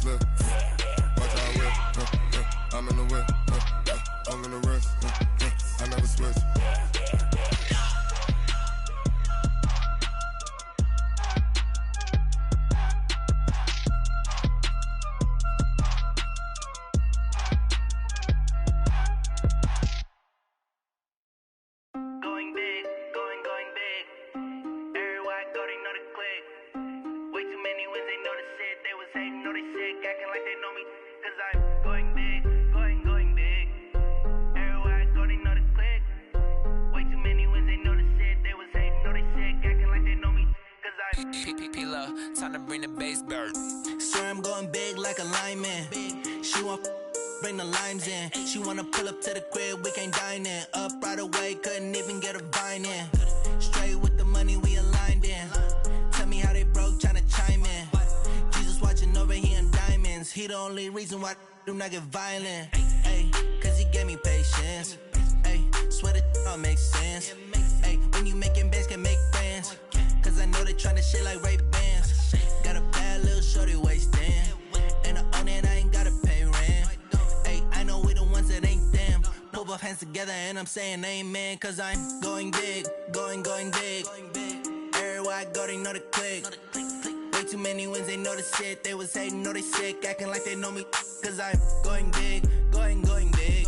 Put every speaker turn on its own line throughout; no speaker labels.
Look, watch how I whip. I'm in the whip. I'm in the wrist. I never switch.
Time to bring the bass bird.
Swear I'm going big like a lineman. She want bring the limes in. She wanna pull up to the crib, we can't dine in. Up right away, couldn't even get a vine in. Straight with the money we aligned in. Tell me how they broke, tryna chime in. Jesus watching over, he in diamonds. He the only reason why I do not get violent. Ay, cause he gave me patience. Ay, swear that all makes sense. Ay, when you making bands, can make friends. Cause I know they tryna shit like Ray Bans. Got a bad little shorty wasting. And I own it, I ain't gotta pay rent. Ay, I know we the ones that ain't them. Put both hands together and I'm saying amen. Cause I'm going big, going big. Everywhere I go, they know the click. Way too many wins, they know the shit. They was hating, know they sick, acting like they know me. Cause I'm going big, going big.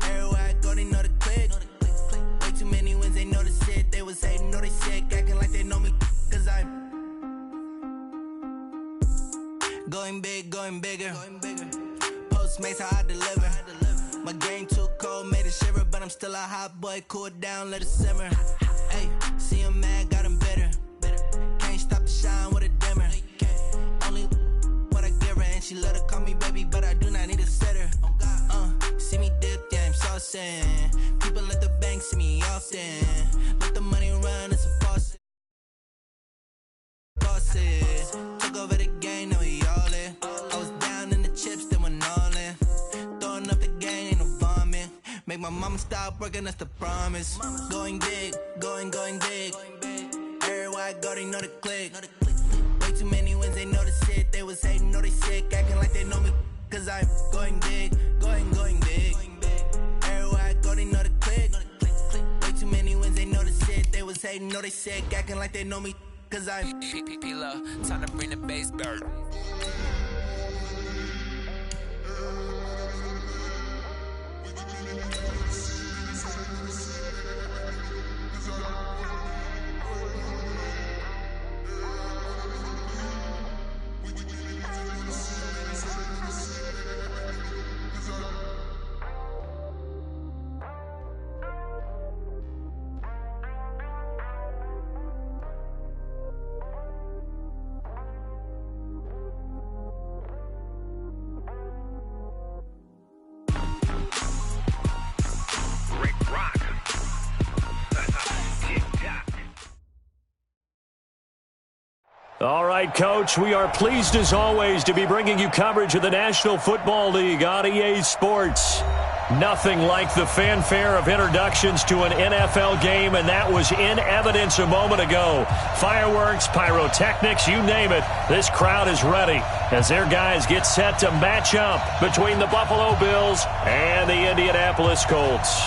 Everywhere I go, they know the click. Way too many wins, they know the shit. They was hating, know they sick, acting like they know me. Cause I'm going big, going bigger. Postmates, how I deliver. My game too cold, made it shiver. But I'm still a hot boy, cool down, let it simmer. Hey, see him mad, got him bitter. Can't stop the shine with a dimmer. Only what I give her, and she let her call me baby, but I do not need a sitter. See me dip, yeah, I'm saucing. People at the bank see me often. Let the money run, it's a faucet. Took over the game, now we all in. I was down in the chips, then went all in. Throwing up the game, ain't no vomit. Make my mama stop working, that's the promise. Going big, going big. Everywhere I go, they know the click. Way too many wins, they know the shit. They was hating, know they sick, acting like they know me. Cause I'm going big, going big. Everywhere I go, they know the click. Way too many wins, they know the shit. They was hating, know they sick, acting like they know me. Cause I'm
P-P-P-Love, time to bring the bass bird.
All right, Coach, we are pleased as always to be bringing you coverage of the National Football League on EA Sports. Nothing like the fanfare of introductions to an NFL game, and that was in evidence a moment ago. Fireworks, pyrotechnics, you name it, this crowd is ready as their guys get set to match up between the Buffalo Bills and the Indianapolis Colts.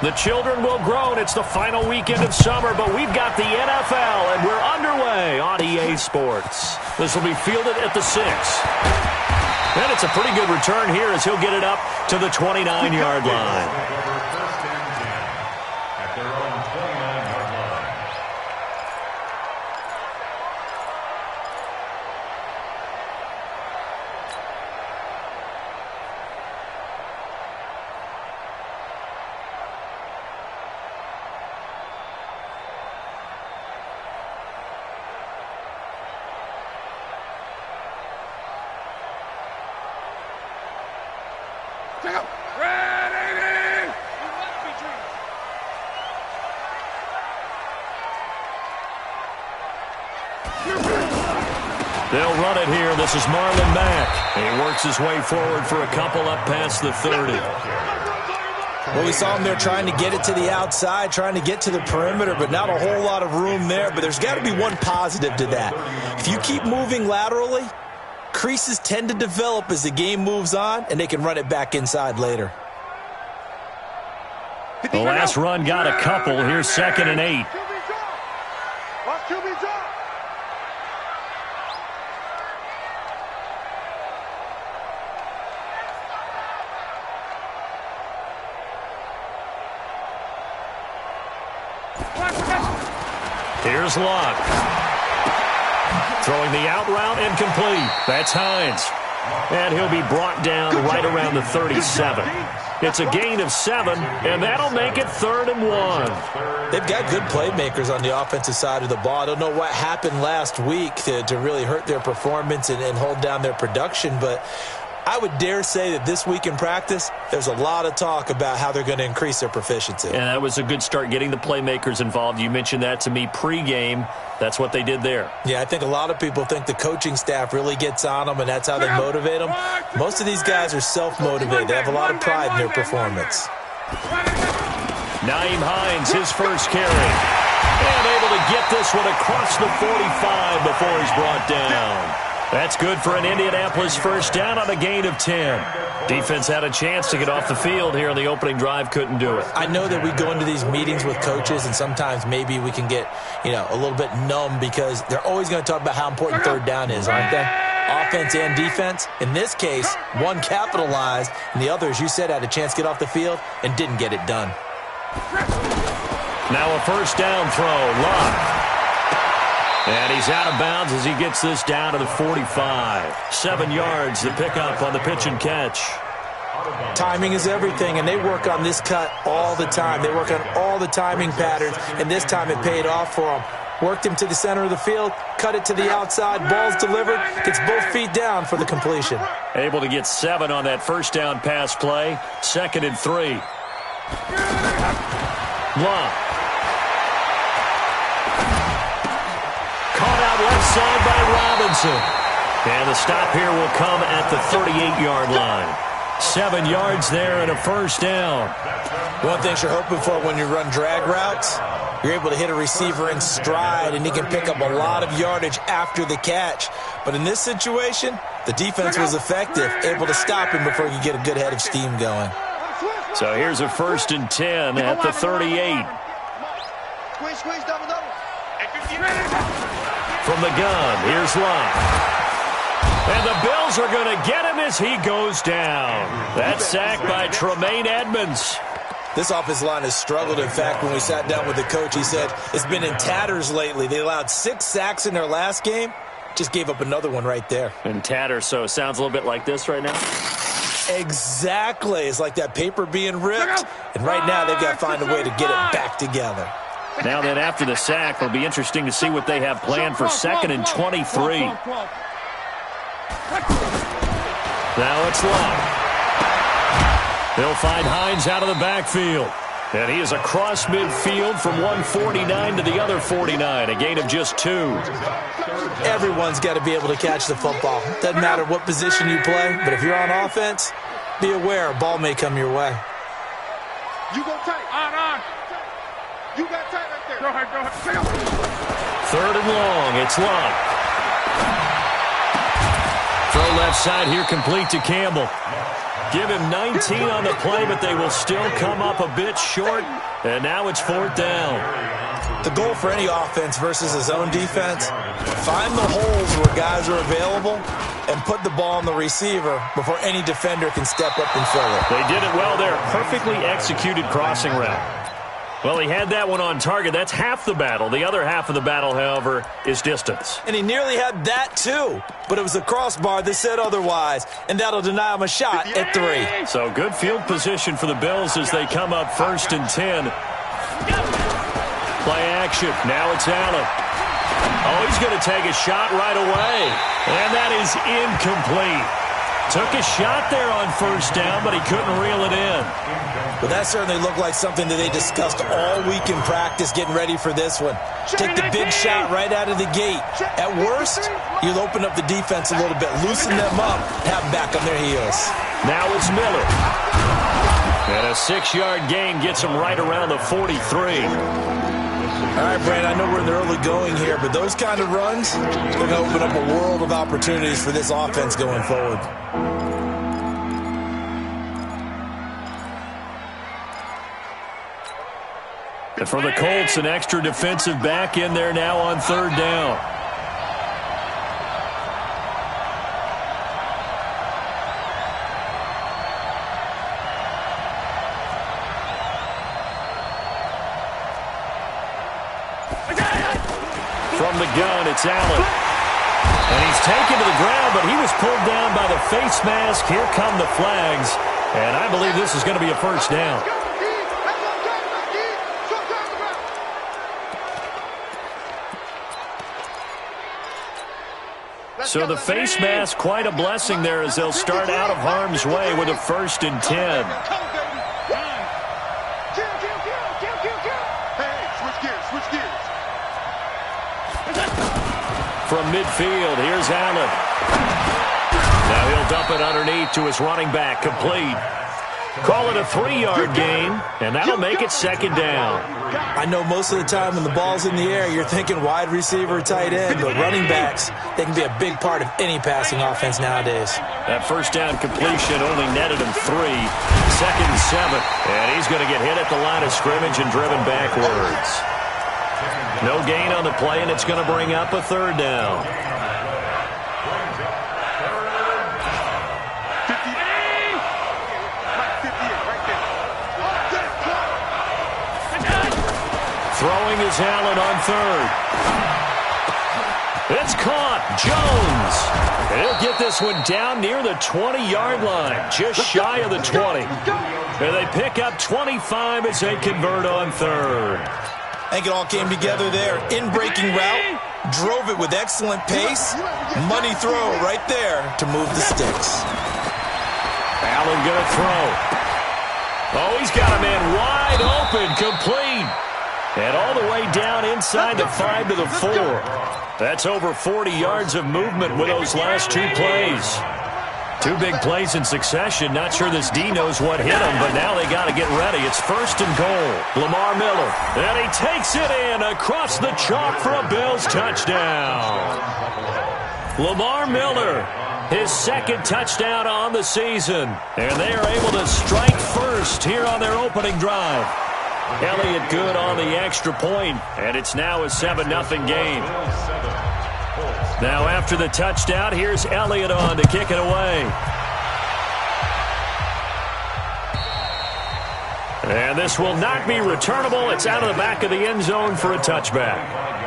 The children will groan. It's the final weekend of summer, but we've got the NFL, and we're underway on EA Sports. This will be fielded at the 6. And it's a pretty good return here as he'll get it up to the 29-yard line. They'll run it here. This is Marlon Mack. He works his way forward for a couple up past the 30.
Well, we saw him there trying to get it to the outside, trying to get to the perimeter, but not a whole lot of room there. But there's got to be one positive to that. If you keep moving laterally, creases tend to develop as the game moves on, and they can run it back inside later.
The last run got a couple. Here's 2nd and 8. Here's Locke. Throwing the out route incomplete. That's Hines. And he'll be brought down right around the 37. It's a gain of 7, and that'll make it 3rd and 1.
They've got good playmakers on the offensive side of the ball. I don't know what happened last week to really hurt their performance and hold down their production, but I would dare say that this week in practice, there's a lot of talk about how they're going to increase their proficiency.
And that was a good start, getting the playmakers involved. You mentioned that to me pregame. That's what they did there.
Yeah, I think a lot of people think the coaching staff really gets on them, and that's how they motivate them. Most of these guys are self-motivated. They have a lot of pride in their performance.
Nyheim Hines, his first carry. And able to get this one across the 45 before he's brought down. That's good for an Indianapolis first down on a gain of 10. Defense had a chance to get off the field here on the opening drive, couldn't do it.
I know that we go into these meetings with coaches, and sometimes maybe we can get, a little bit numb because they're always going to talk about how important 3rd down is, aren't they? Offense and defense. In this case, one capitalized, and the other, as you said, had a chance to get off the field and didn't get it done.
Now a first down throw. Locke. And he's out of bounds as he gets this down to the 45. 7 yards, the pickup on the pitch and catch.
Timing is everything, and they work on this cut all the time. They work on all the timing patterns, and this time it paid off for them. Worked him to the center of the field, cut it to the outside, ball's delivered, gets both feet down for the completion.
Able to get 7 on that first down pass play. 2nd and 3. Locke. Caught out left side by Robinson. And the stop here will come at the 38-yard line. 7 yards there and a first down.
One thing you're hoping for when you run drag routes, you're able to hit a receiver in stride, and he can pick up a lot of yardage after the catch. But in this situation, the defense was effective, able to stop him before he could get a good head of steam going.
So here's a 1st and 10 at the 38.
Squeeze, double.
From the gun, here's Locke. And the Bills are going to get him as he goes down. That's sacked by Tremaine Edmonds.
This offensive line has struggled. In fact, when we sat down with the coach, he said it's been in tatters lately. They allowed 6 sacks in their last game. Just gave up another one right there.
In tatters, so it sounds a little bit like this right now.
Exactly. It's like that paper being ripped. And right now they've got to find a way to get it back together.
Now then, after the sack, it'll be interesting to see what they have planned for 2nd and 23. Now it's Locke. They'll find Hines out of the backfield. And he is across midfield from 149 to the other 49, a gain of just 2.
Everyone's got to be able to catch the football. Doesn't matter what position you play, but if you're on offense, be aware a ball may come your way.
You go tight. On. You got tight right there. Go ahead.
3rd and long. It's Locke. Throw left side here, complete to Campbell. Give him 19 on the play, but they will still come up a bit short. And now it's 4th down.
The goal for any offense versus his own defense, find the holes where guys are available and put the ball on the receiver before any defender can step up and fill it.
They did it well there. Perfectly executed crossing route. Well, he had that one on target. That's half the battle. The other half of the battle, however, is distance.
And he nearly had that, too. But it was the crossbar that said otherwise, and that'll deny him a shot at 3.
So good field position for the Bills as they come up 1st and 10. Play action. Now it's Allen. Oh, he's going to take a shot right away. And that is incomplete. Took a shot there on first down, but he couldn't reel it in.
Well, that certainly looked like something that they discussed all week in practice getting ready for this one. Take the big shot right out of the gate. At worst, you'll open up the defense a little bit, loosen them up, have them back on their heels.
Now it's Miller. And a 6-yard gain gets him right around the 43.
All right, Brandon, I know we're in the early going here, but those kind of runs, they're going to open up a world of opportunities for this offense going forward.
And for the Colts, an extra defensive back in there now on third down. From the gun, it's Allen. And he's taken to the ground, but he was pulled down by the face mask. Here come the flags. And I believe this is going to be a first down. So the face mask, quite a blessing there as they'll start out of harm's way with a 1st and 10. From midfield, here's Allen. Now he'll dump it underneath to his running back, complete. Call it a 3-yard gain, and that'll make it 2nd down.
I know most of the time when the ball's in the air, you're thinking wide receiver, tight end, but running backs, they can be a big part of any passing offense nowadays.
That first down completion only netted him 3. 2nd and 7. And he's going to get hit at the line of scrimmage and driven backwards. No gain on the play, and it's going to bring up a 3rd down. Throwing is Allen on 3rd. It's caught. Jones. And he'll get this one down near the 20-yard line, just shy of the 20. And they pick up 25 as they convert on 3rd.
I think it all came together there. In-breaking route, drove it with excellent pace. Money throw right there to move the sticks.
Allen going to throw. Oh, he's got a man wide open, complete. And all the way down inside the 5 to the 4. That's over 40 yards of movement with those last 2 plays. 2 big plays in succession. Not sure this D knows what hit him, but now they got to get ready. It's 1st and goal. Lamar Miller. And he takes it in across the chalk for a Bills touchdown. Lamar Miller, his 2nd touchdown on the season. And they are able to strike first here on their opening drive. Elliott good on the extra point, and it's now a 7-0 game. Now after the touchdown, here's Elliott on to kick it away. And this will not be returnable. It's out of the back of the end zone for a touchback.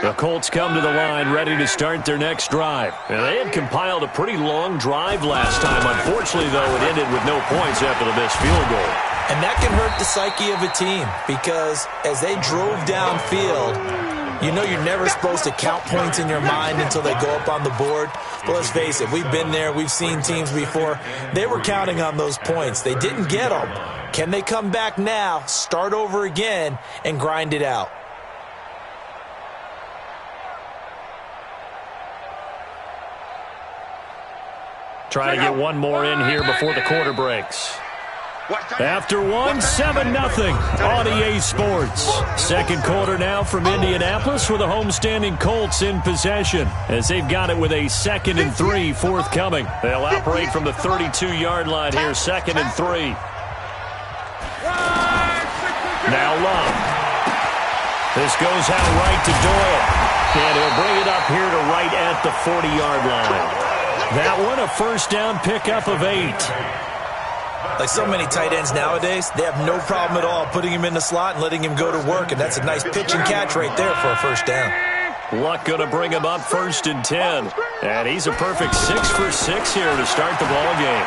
The Colts come to the line ready to start their next drive. And they had compiled a pretty long drive last time. Unfortunately, though, it ended with no points after the missed field goal.
And that can hurt the psyche of a team because as they drove downfield, you know you're never supposed to count points in your mind until they go up on the board. But let's face it, we've been there. We've seen teams before. They were counting on those points. They didn't get them. Can they come back now, start over again, and grind it out?
Trying to get one more in here before the quarter breaks. After one, 7-0 on EA Sports. Second quarter now from Indianapolis with the homestanding Colts in possession as they've got it with a 2nd and 3 forthcoming. They'll operate from the 32-yard line here, 2nd and 3. Now Love. This goes out right to Doyle. And he'll bring it up here to right at the 40-yard line. That one, a first down pickup of 8.
Like so many tight ends nowadays, they have no problem at all putting him in the slot and letting him go to work, and that's a nice pitch and catch right there for a first down.
Luck going to bring him up 1st and 10. And he's a perfect 6 for 6 here to start the ball game.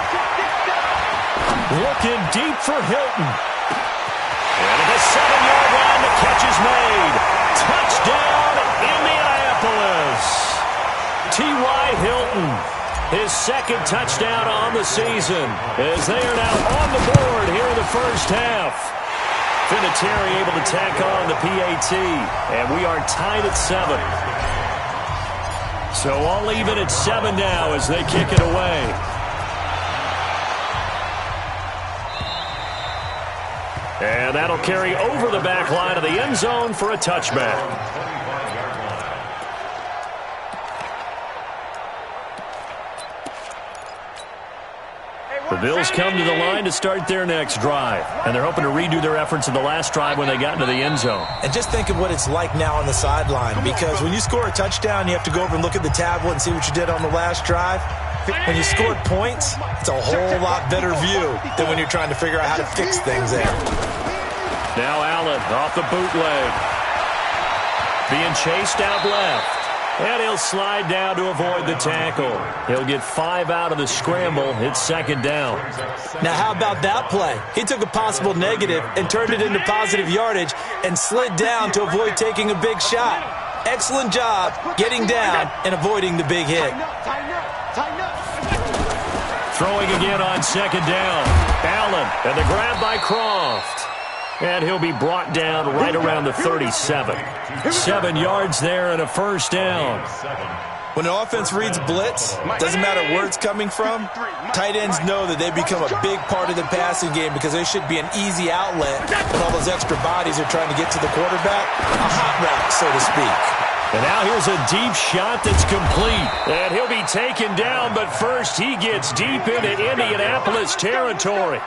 Looking deep for Hilton. And at the 7-yard line, the catch is made. Touchdown, Indianapolis. T.Y. Hilton, his 2nd touchdown on the season, as they are now on the board here in the first half. Vinatieri able to tack on the PAT, and we are tied at 7. So all even at 7 now as they kick it away. And that'll carry over the back line of the end zone for a touchback. The Bills come to the line to start their next drive, and they're hoping to redo their efforts in the last drive when they got into the end zone.
And just think of what it's like now on the sideline, because when you score a touchdown, you have to go over and look at the tablet and see what you did on the last drive. When you scored points, it's a whole lot better view than when you're trying to figure out how to fix things there.
Now Allen off the bootleg. Being chased out left. And he'll slide down to avoid the tackle. He'll get 5 out of the scramble. It's 2nd down.
Now, how about that play? He took a possible negative and turned it into positive yardage and slid down to avoid taking a big shot. Excellent job getting down and avoiding the big hit.
Throwing again on 2nd down. Allen and the grab by Croft. And he'll be brought down right around the 37. 7 yards there and a first down.
When an offense reads blitz, doesn't matter where it's coming from, tight ends know that they become a big part of the passing game because they should be an easy outlet when all those extra bodies are trying to get to the quarterback. A hot route, so to speak.
And now here's a deep shot that's complete. And he'll be taken down, but first he gets deep into Indianapolis territory.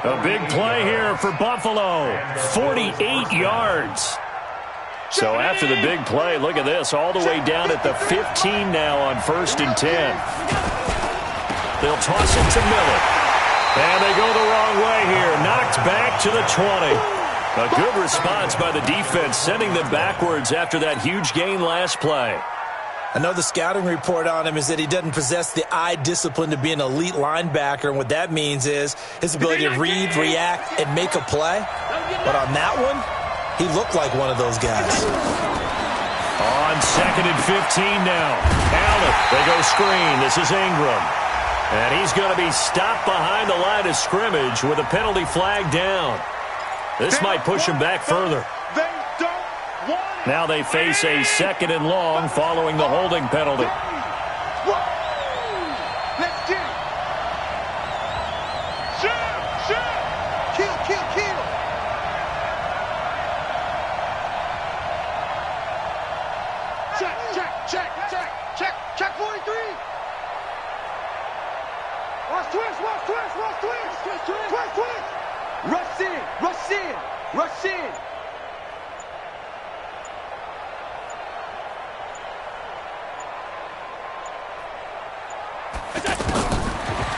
A big play here for Buffalo. 48 yards. So after the big play, look at this, all the way down at the 15 now on 1st and 10. They'll toss it to Miller. And they go the wrong way here. Knocked back to the 20. A good response by the defense, sending them backwards after that huge gain last play.
I know the scouting report on him is that he doesn't possess the eye discipline to be an elite linebacker, and what that means is his ability to read, react, and make a play. But on that one, he looked like one of those guys.
On 2nd and 15 now. Allen, they go screen. This is Ingram. And he's going to be stopped behind the line of scrimmage with a penalty flag down. This might push him back further. Now they face a 2nd and long following the holding penalty.
Let's get it. Shoot. Kill. Check 43. Watch twist. Rush in.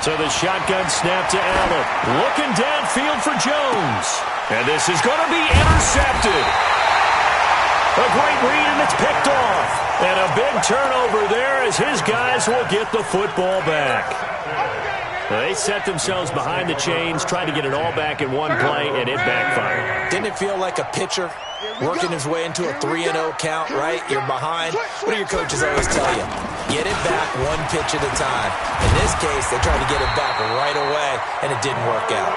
So the shotgun snap to Allen. Looking downfield for Jones. And this is going to be intercepted. A great read, and it's picked off. And a big turnover there as his guys will get the football back. They set themselves behind the chains, tried to get it all back in one play, and it backfired.
Didn't it feel like a pitcher working his way into a 3-0 count, right? You're behind. What do your coaches always tell you? Get it back one pitch at a time. In this case, they tried to get it back right away, and it didn't work out.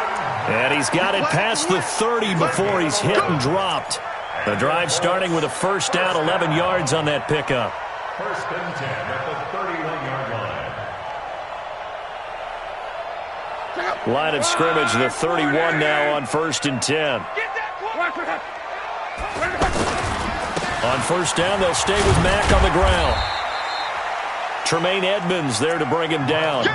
And he's got it past the 30 before he's hit and dropped. The drive starting with a first down, 11 yards on that pickup.
1st and 10 at the 31-yard line.
Line of scrimmage, the 31 now on 1st and 10. On first down, they'll stay with Mack on the ground. Tremaine Edmonds there to bring him down.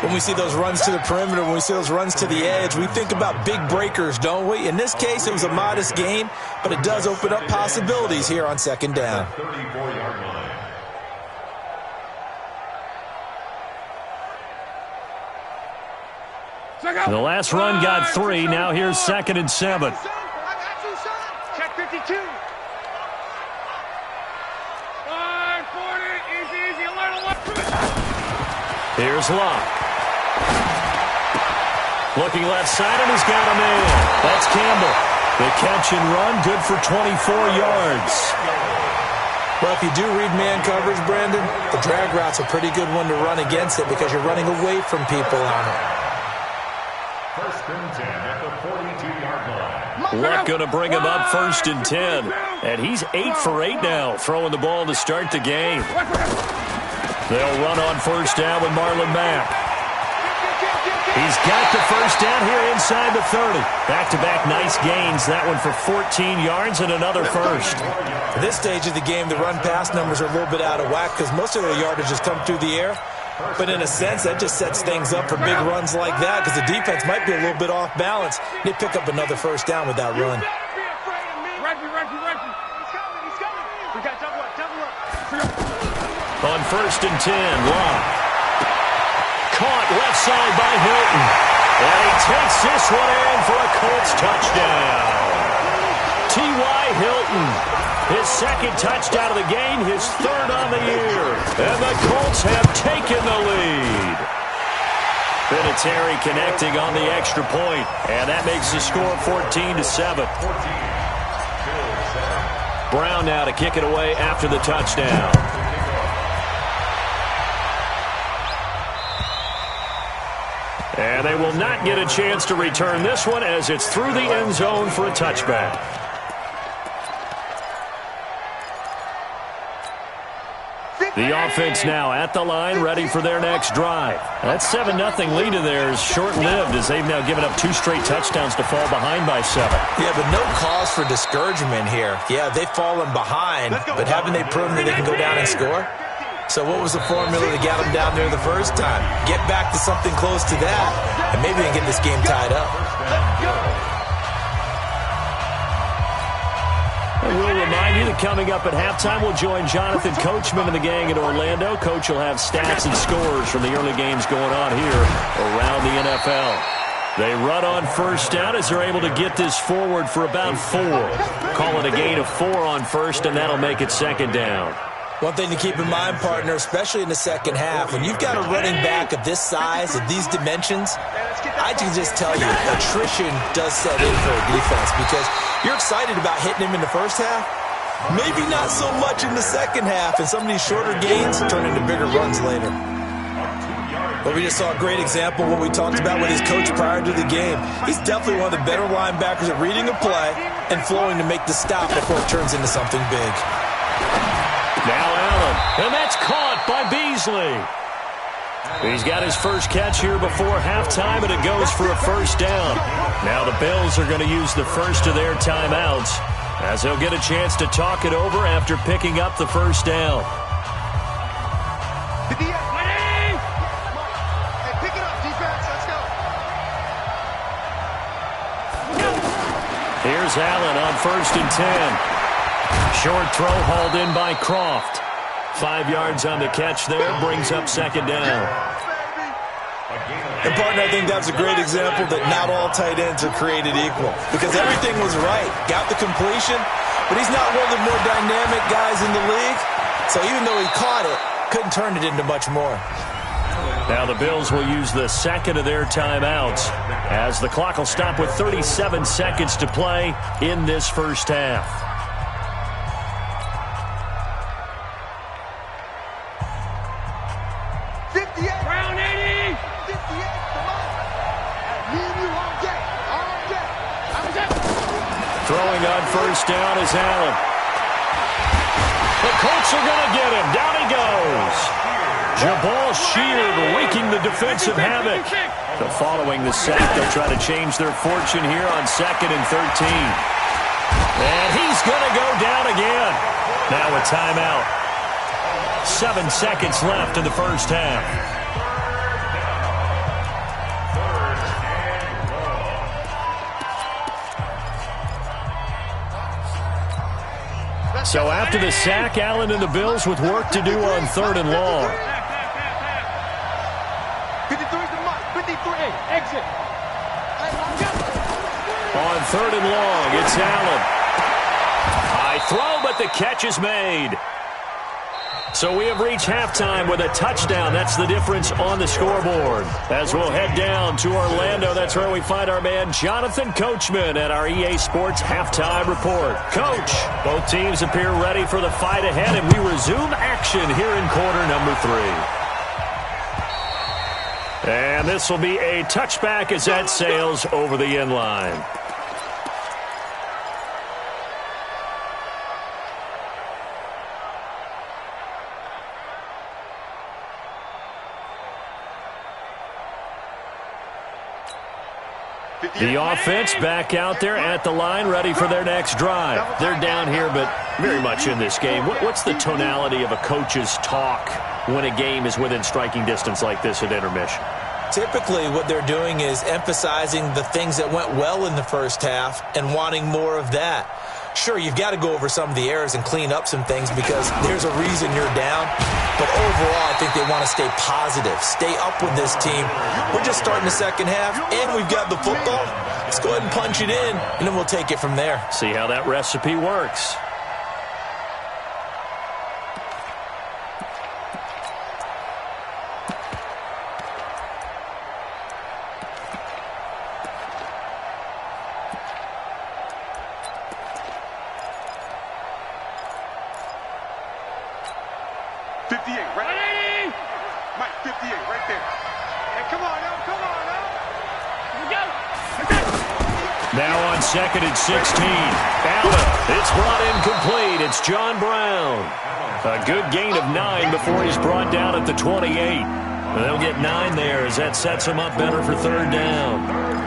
When we see those runs to the perimeter, when we see those runs to the edge, we think about big breakers, don't we? In this case, it was a modest gain, but it does open up possibilities here on 2nd down.
34-yard line.
The last run got 3. Now here's 2nd and 7.
Check 52. 140. Easy. Alert.
Here's Locke. Looking left side, and he's got a man. That's Campbell. The catch and run, good for 24 yards.
Well, if you do read man coverage, Brandon, the drag route's a pretty good one to run against it because you're running away from people on it.
1st and 10 at the 42-yard line.
Luck going to bring him up 1st and 10. And he's 8 for 8 now, throwing the ball to start the game. They'll run on 1st down with Marlon Mack. He's got the 1st down here inside the 30. Back-to-back nice gains. That one for 14 yards and another 1st.
At this stage of the game, the run-pass numbers are a little bit out of whack because most of their yardage has come through the air. But in a sense, that just sets things up for big runs like that because the defense might be a little bit off balance. They pick up another 1st down with that run.
Reggie. He's coming. We got double up.
On 1st and 10, Locke. Caught left side by Hilton. And he takes this one in for a Colts touchdown. T.Y. Hilton. His 2nd touchdown of the game, his 3rd on the year. And the Colts have taken the lead. Vinatieri connecting on the extra point, and that makes the score 14-7. Brown now to kick it away after the touchdown. And they will not get a chance to return this one as it's through the end zone for a touchback. The offense now at the line, ready for their next drive. That 7-0 lead of theirs short-lived as they've now given up 2 straight touchdowns to fall behind by 7.
Yeah, but no cause for discouragement here. Yeah, they've fallen behind, but haven't they proven that they can go down and score? So what was the formula that got them down there the first time? Get back to something close to that, and maybe they can get this game tied up.
We'll remind you that coming up at halftime, we'll join Jonathan Coachman and the gang in Orlando. Coach will have stats and scores from the early games going on here around the NFL. They run on 1st down as they're able to get this forward for about 4. Call it a gain of 4 on 1st, and that'll make it 2nd down.
One thing to keep in mind, partner, especially in the second half, when you've got a running back of this size, of these dimensions, I can just tell you, attrition does set in for a defense because you're excited about hitting him in the first half. Maybe not so much in the second half, and some of these shorter gains turn into bigger runs later. But we just saw a great example of what we talked about with his coach prior to the game. He's definitely one of the better linebackers at reading a play and flowing to make the stop before it turns into something big.
Now Allen, and that's caught by Beasley. He's got his first catch here before halftime, and it goes for a 1st down. Now the Bills are going to use the first of their timeouts as they'll get a chance to talk it over after picking up the 1st down.
Hey, pick it up, defense. Let's go.
Here's Allen on 1st and 10. Short throw hauled in by Croft. 5 yards on the catch there, brings up 2nd down.
And, partner, I think that's a great example that not all tight ends are created equal because everything was right. Got the completion, but he's not one of the more dynamic guys in the league. So even though he caught it, couldn't turn it into much more.
Now the Bills will use the 2nd of their timeouts as the clock will stop with 37 seconds to play in this first half. Throwing on 1st down is Allen. The Colts are going to get him. Down he goes. Jabal Sheard wreaking the defensive havoc. So following the sack, they'll try to change their fortune here on 2nd and 13. And he's going to go down again. Now a timeout. 7 seconds left in the first half. So after the sack, Allen and the Bills with work to do on 3rd and long.
53's the mark. 53, exit.
on 3rd and long, it's Allen. High throw, but the catch is made. So we have reached halftime with a touchdown. That's the difference on the scoreboard. As we'll head down to Orlando, that's where we find our man Jonathan Coachman at our EA Sports Halftime Report. Coach, both teams appear ready for the fight ahead, and we resume action here in quarter number 3. And this will be a touchback as that sails over the end line. The offense back out there at the line, ready for their next drive. They're down here, but very much in this game. What's the tonality of a coach's talk when a game is within striking distance like this at intermission?
Typically, what they're doing is emphasizing the things that went well in the first half and wanting more of that. Sure, you've got to go over some of the errors and clean up some things because there's a reason you're down. But overall, I think they want to stay positive, stay up with this team. We're just starting the second half, and we've got the football. Let's go ahead and punch it in, and then we'll take it from there.
See how that recipe works. Now on 2nd and 16. Allen. It's brought incomplete. It's John Brown. A good gain of 9 before he's brought down at the 28. They'll get 9 there as that sets him up better for 3rd down.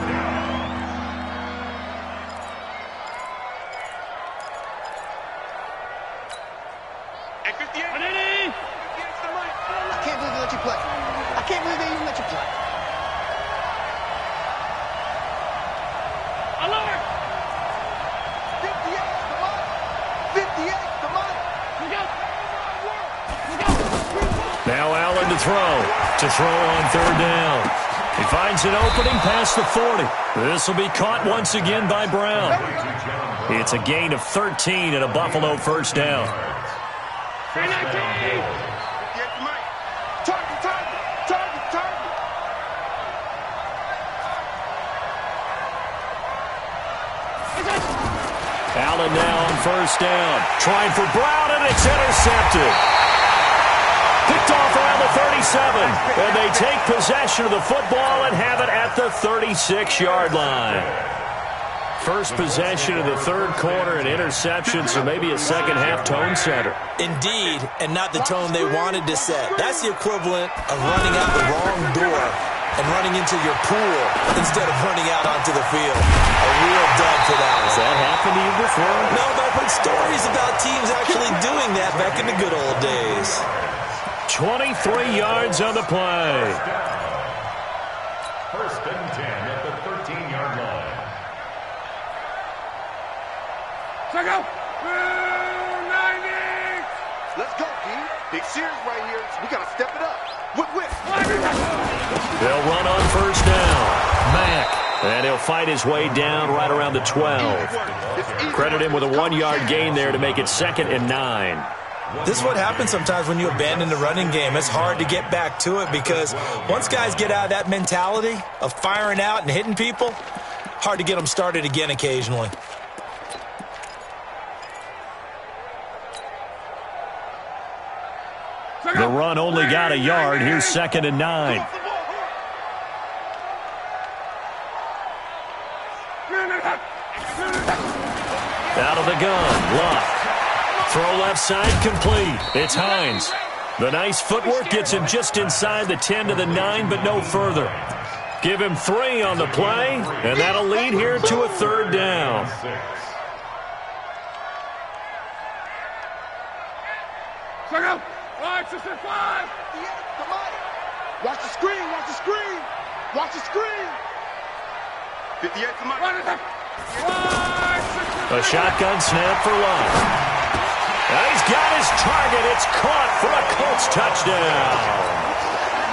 Now Allen to throw on 3rd down. He finds an opening past the 40. This will be caught once again by Brown. It's a gain of 13 and a Buffalo 1st down. Allen now on 1st down. Trying for Brown, and it's intercepted. Picked off around the 37, and they take possession of the football and have it at the 36-yard line. First possession of the 3rd quarter, an interception, so maybe a second-half tone setter.
Indeed, and not the tone they wanted to set. That's the equivalent of running out the wrong door and running into your pool instead of running out onto the field. A real dud for that.
Has that happened to you before?
No, but I've heard stories about teams actually doing that back in the good old days.
23 yards on the play.
1st and 10 at the 13-yard line.
Let's go, D. Big series right here. We got to step it up. Whip.
They'll run on 1st down. Mack. And he'll fight his way down right around the 12. Credit him with a 1-yard gain there to make it 2nd and 9.
This is what happens sometimes when you abandon the running game. It's hard to get back to it because once guys get out of that mentality of firing out and hitting people, hard to get them started again occasionally.
The run only got a yard. Here's 2nd and 9. Out of the gun, Luck. Throw left side, complete. It's Hines. The nice footwork gets him just inside the 10 to the 9, but no further. Give him 3 on the play, and that'll lead here to a 3rd down.
Watch the screen. Watch the screen. 58 to my
A shotgun snap for Luck. He's got his target. It's caught for a Colts touchdown.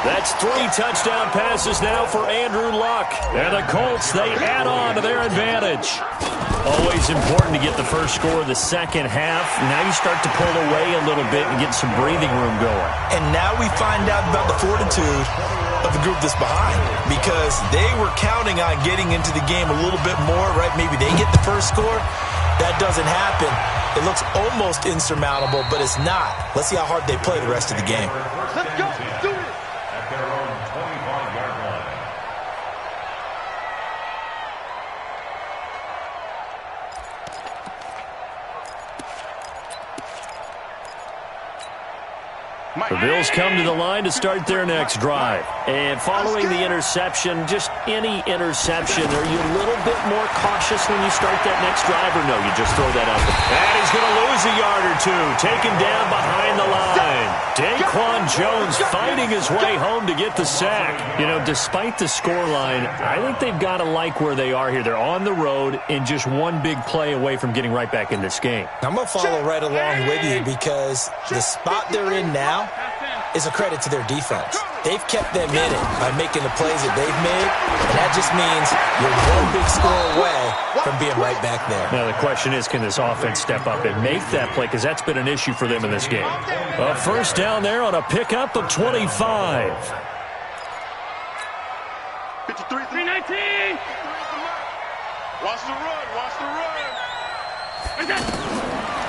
That's 3 touchdown passes now for Andrew Luck. And the Colts, they add on to their advantage. Always important to get the first score of the second half. Now you start to pull away a little bit and get some breathing room going.
And now we find out about the fortitude of the group that's behind, because they were counting on getting into the game a little bit more, right? Maybe they get the first score. That doesn't happen. It looks almost insurmountable, but it's not. Let's see how hard they play the rest of the game.
Let's go. Do it.
At their own 25-yard line.
The Bills come to the line to start their next drive. And following the interception, just any interception, are you a little bit more cautious when you start that next drive, or no, you just throw that out there? And he's going to lose a yard or two, taken down behind the line. Daquan Jones fighting his way home to get the sack. You know, despite the scoreline, I think they've got to like where they are here. They're on the road and just one big play away from getting right back in this game.
I'm going to follow right along with you, because the spot they're in now is a credit to their defense. They've kept them in it by making the plays that they've made, and that just means you're one big score away from being right back there.
Now the question is, can this offense step up and make that play, because that's been an issue for them in this game. A first down there on a pickup of 25.
53, 319. Watch the run. Watch the run.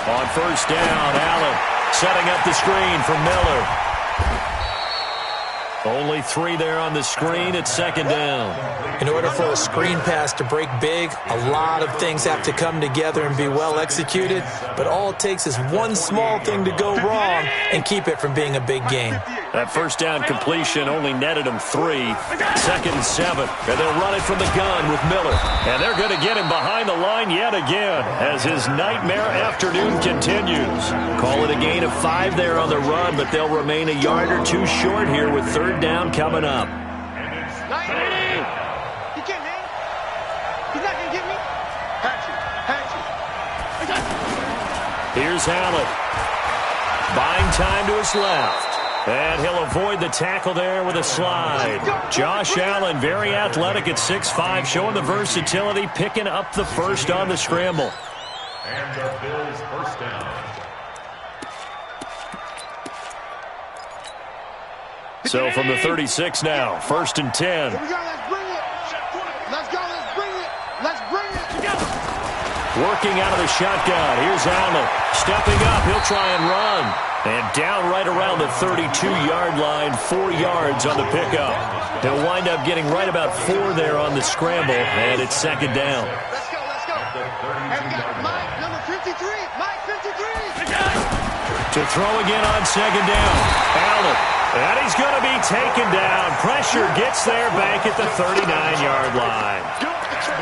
On first down, Allen setting up the screen for Miller. Only 3 there on the screen at second down.
In order for a screen pass to break big, a lot of things have to come together and be well executed, but all it takes is one small thing to go wrong and keep it from being a big game.
That first down completion only netted him 3. Second and 7. And they'll run it from the gun with Miller. And they're going to get him behind the line yet again as his nightmare afternoon continues. Call it a gain of 5 there on the run, but they'll remain a yard or 2 short here with third down coming up.
He can't hang. He's not going to get me. Hatchet.
Here's Allen. Buying time to his left. And he'll avoid the tackle there with a slide. Josh Allen, very athletic at 6'5", showing the versatility, picking up the first on the scramble.
And the Bills first down.
So from the 36 now, first and 10.
Here we go. Let's bring it. Let's go. Let's bring it. Let's bring it.
Working out of the shotgun. Here's Allen. Stepping up. He'll try and run. And down right around the 32-yard line, 4 yards on the pickup. He'll wind up getting right about 4 there on the scramble, and it's second down.
Let's go. Let's go. And we got Mike, number 53. Mike, 53.
To throw again on second down. Allen. And he's going to be taken down. Pressure gets there back at the 39-yard line.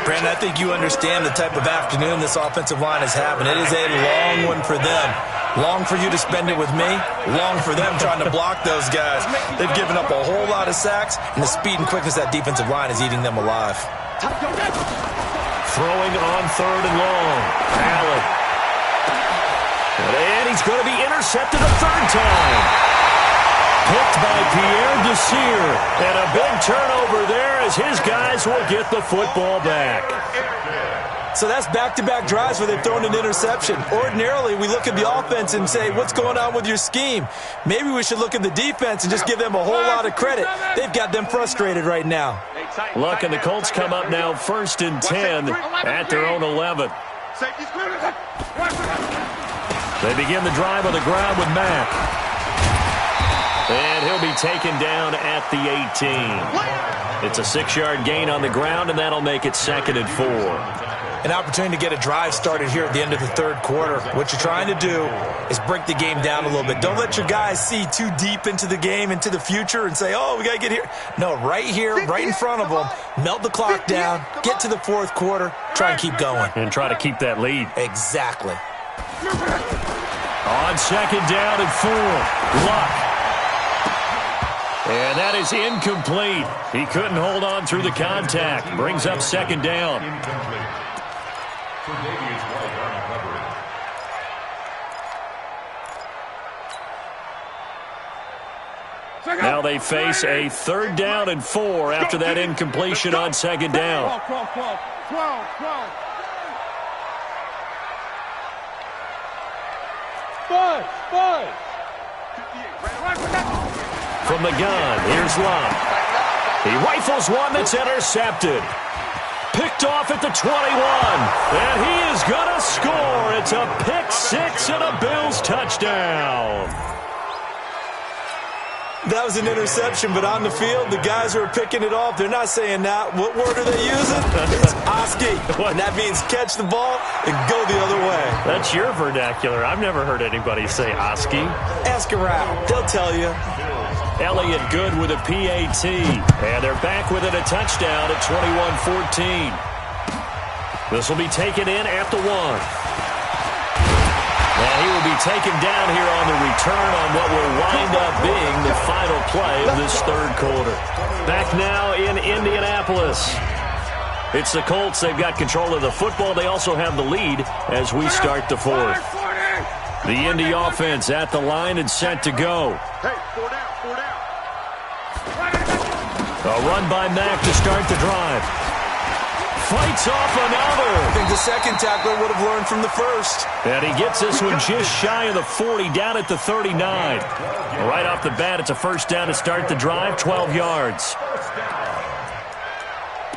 Brandon, I think you understand the type of afternoon this offensive line is having. It is a long one for them. Long for you to spend it with me. Long for them trying to block those guys. They've given up a whole lot of sacks, and the speed and quickness of that defensive line is eating them alive.
Throwing on third and long. Allen. And he's going to be intercepted a third time. Picked by Pierre Desir. And a big turnover there as his guys will get the football back.
So that's back-to-back drives where they've thrown an interception. Ordinarily, we look at the offense and say, what's going on with your scheme? Maybe we should look at the defense and just give them a whole lot of credit. They've got them frustrated right now.
Luck and the Colts come up now first and 10 at their own 11. They begin the drive on the ground with Mack. And he'll be taken down at the 18. It's a 6-yard gain on the ground, and that'll make it second and 4.
An opportunity to get a drive started here at the end of the third quarter. What you're trying to do is break the game down a little bit. Don't let your guys see too deep into the game, into the future, and say, oh, we got to get here. No, right here, right in front of them, melt the clock down, get to the fourth quarter, try and keep going.
And try to keep that lead.
Exactly.
On second down and 4, Luck. And that is incomplete. He couldn't hold on through the contact. Brings up second down.
Incomplete. Tre'Davious White on coverage.
Now they face a 3rd down and 4 after that incompletion on 2nd down.
12. 5.
From the gun, here's Love. He rifles one that's intercepted. Picked off at the 21. And he is going to score. It's a pick 6 and a Bills touchdown.
That was an interception, but on the field, the guys who are picking it off, they're not saying that. What word are they using? It's Oski. And that means catch the ball and go the other way.
That's your vernacular. I've never heard anybody say Oski.
Ask around. They'll tell you.
Elliott good with a PAT. And they're back within a touchdown at 21-14. This will be taken in at the 1. And he will be taken down here on the return on what will wind up being the final play of this 3rd quarter. Back now in Indianapolis. It's the Colts. They've got control of the football. They also have the lead as we start the 4th. The Indy offense at the line and set to go. A run by Mack to start the drive. Fights off another.
I think the second tackler would have learned from the first.
And he gets this one just shy of the 40, down at the 39. Right off the bat, it's a 1st down to start the drive, 12 yards.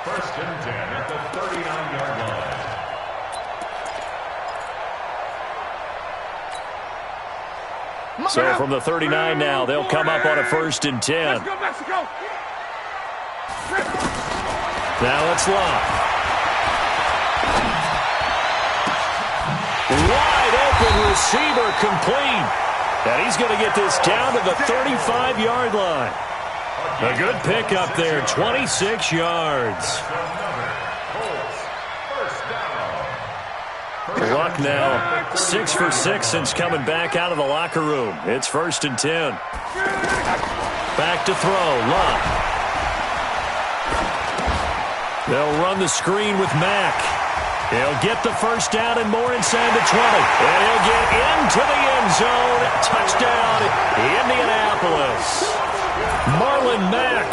1st and 10 at the 39-yard line.
So from the 39 now, they'll come up on a 1st and 10.
Let's go, Mexico.
Now it's Love. Wide open receiver complete. And he's going to get this down to the 35-yard line. A good pickup there, 26 yards. Luck now 6 for 6 since coming back out of the locker room. It's 1st and 10. Back to throw, Luck. They'll run the screen with Mack. He'll get the 1st down and more inside the 20. And he'll get into the end zone. Touchdown, Indianapolis. Marlon Mack,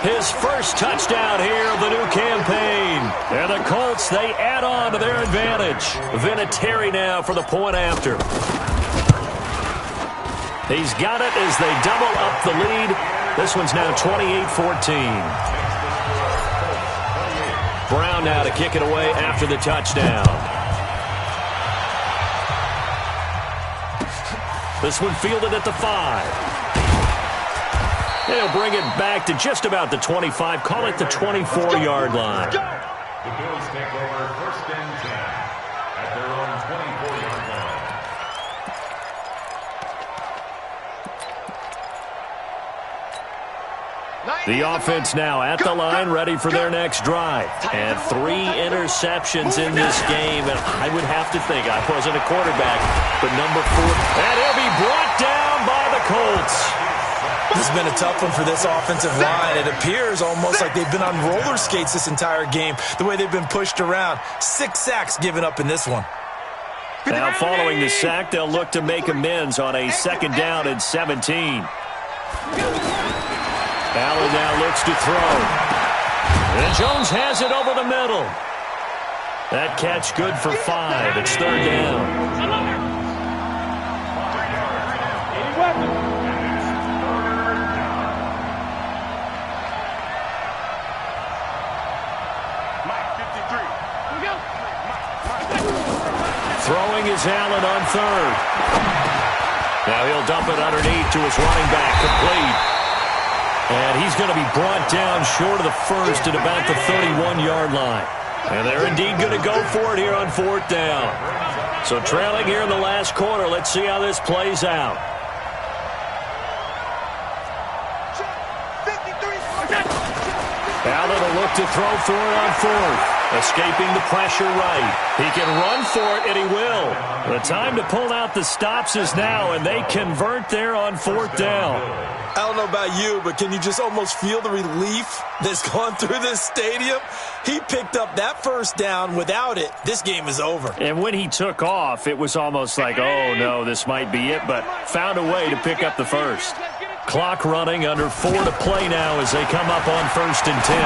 his 1st touchdown here of the new campaign. And the Colts, they add on to their advantage. Vinatieri now for the point after. He's got it as they double up the lead. This one's now 28-14. Brown now to kick it away after the touchdown. This one fielded at the 5. They'll bring it back to just about the 25. Call it the 24-yard line.
The Bills take over 1st and 10 at their own 24-yard line.
The offense now at the line, ready for their next drive. And 3 interceptions in this game. And I would have to think, I wasn't a quarterback, but number 4. And he'll be brought down by the Colts.
This has been a tough one for this offensive line. It appears almost like they've been on roller skates this entire game, the way they've been pushed around. 6 sacks given up in this one.
Now following the sack, they'll look to make amends on a 2nd down and 17. Allen now looks to throw. And Jones has it over the middle. That catch good for 5. It's 3rd down. Throwing is Allen on 3rd. Now he'll dump it underneath to his running back, complete. And he's going to be brought down short of the 1st at about the 31-yard line. And they're indeed going to go for it here on 4th down. So trailing here in the last quarter, let's see how this plays out. Allen will look to throw for it on 4th. Escaping the pressure right. He can run for it, and he will. The time to pull out the stops is now, and they convert there on 4th down.
I don't know about you, but can you just almost feel the relief that's gone through this stadium? He picked up that 1st down. Without it, this game is over.
And when he took off, it was almost like, oh, no, this might be it, but found a way to pick up the 1st. Clock running, under 4 to play now as they come up on 1st and 10.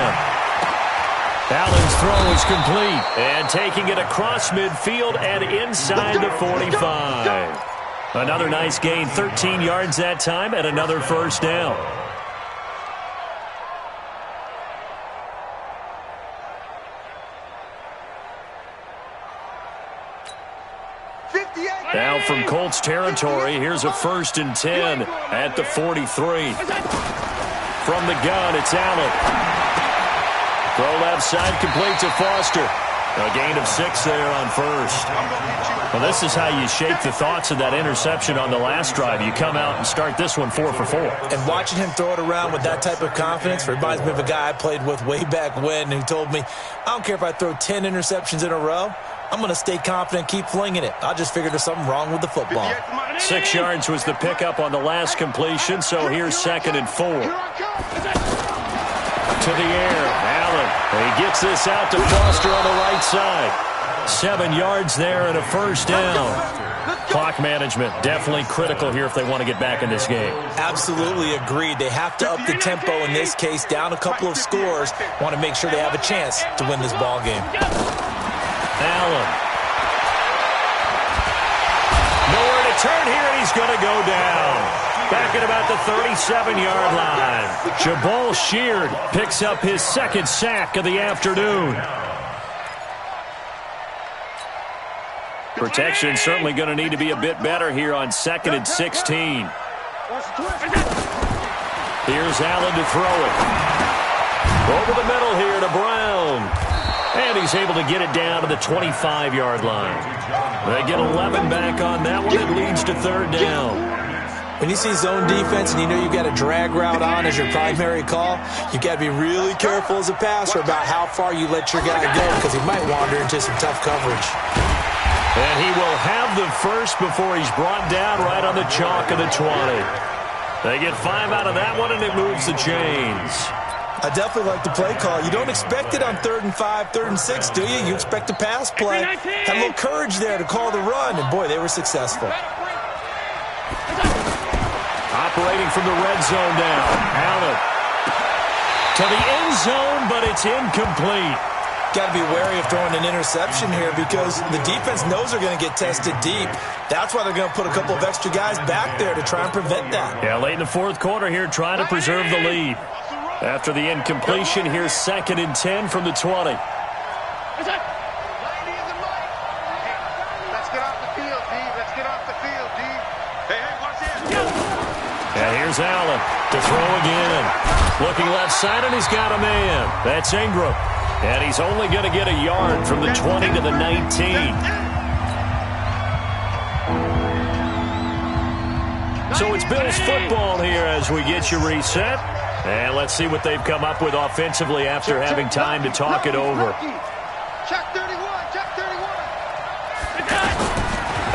Allen's throw is complete. And taking it across midfield and inside the 45. Another nice gain, 13 yards that time, and another first down. Now from Colts territory, here's a 1st and 10 at the 43. From the gun, it's Allen. Throw left side, complete to Foster. A gain of 6 there on 1st. Well, this is how you shape the thoughts of that interception on the last drive. You come out and start this one 4 for 4.
And watching him throw it around with that type of confidence reminds me of a guy I played with way back when who told me, I don't care if I throw 10 interceptions in a row. I'm going to stay confident, keep flinging it. I just figued there's something wrong with the football.
6 yards was the pickup on the last completion, so here's 2nd and 4. To the air, Allen. He gets this out to Foster on the right side. 7 yards there and a first down. Clock management definitely critical here if they want to get back in this game.
Absolutely agreed. They have to up the tempo in this case, down a couple of scores. Want to make sure they have a chance to win this ball game.
Allen. Nowhere to turn here, and he's going to go down. Back at about the 37-yard line. Jabal Sheard picks up his 2nd sack of the afternoon. Protection certainly going to need to be a bit better here on 2nd and 16. Here's Allen to throw it. Over the middle here to Brown. And he's able to get it down to the 25-yard line. They get 11 back on that one. It leads to 3rd down.
When you see zone defense and you know you've got a drag route on as your primary call, you've got to be really careful as a passer about how far you let your guy go because he might wander into some tough coverage.
And he will have the first before he's brought down right on the chalk of the 20. They get 5 out of that one, and it moves the chains.
I definitely like the play call. You don't expect it on 3rd and 5, 3rd and 6, do you? You expect a pass play. Had a little courage there to call the run, and boy, they were successful.
Operating from the red zone now. Allen to the end zone, but it's incomplete.
Got to be wary of throwing an interception here because the defense knows they're going to get tested deep. That's why they're going to put a couple of extra guys back there to try and prevent that.
Yeah, late in the 4th quarter here, trying to preserve the lead. After the incompletion, here's 2nd and 10 from the 20.
Let's get off the field, D. Let's get off the field, D. Hey, watch this.
And here's Allen to throw again. Looking left side, and he's got a man. That's Ingram. And he's only going to get a yard from the 20 to the 19. So it's Bills football here as we get you reset. And let's see what they've come up with offensively after having time to talk it over.
Check 31, check 31.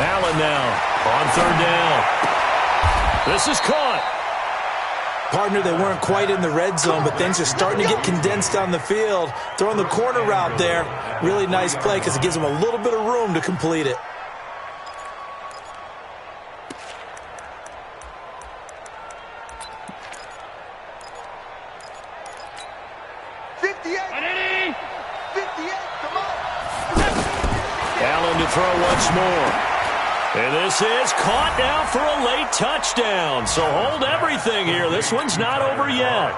Allen now on 3rd down. This is caught.
Partner, they weren't quite in the red zone, but things are starting to get condensed on the field. Throwing the corner route there. Really nice play because it gives them a little bit of room to complete it.
Allen to throw once more. And this is caught now for a late touchdown. So hold everything here. This one's not over yet.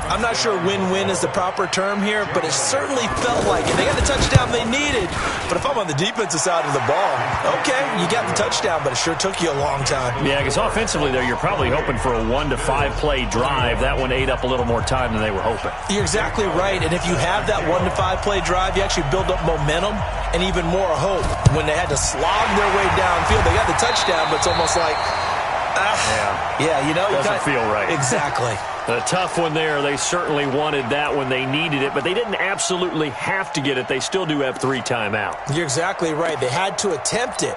I'm not sure win-win is the proper term here, but it certainly felt like it. They got the touchdown they needed. But if I'm on the defensive side of the ball, okay, you got the touchdown, but it sure took you a long time.
Yeah, because offensively there, you're probably hoping for a 1 to 5 play drive. That one ate up a little more time than they were hoping.
You're exactly right. And if you have that 1 to 5 play drive, you actually build up momentum and even more hope. When they had to slog their way downfield, they got the touchdown, but it's almost like, yeah, you know,
doesn't feel right.
Exactly.
A tough one there. They certainly wanted that when they needed it, but they didn't absolutely have to get it. They still do have 3 timeouts.
You're exactly right. They had to attempt it.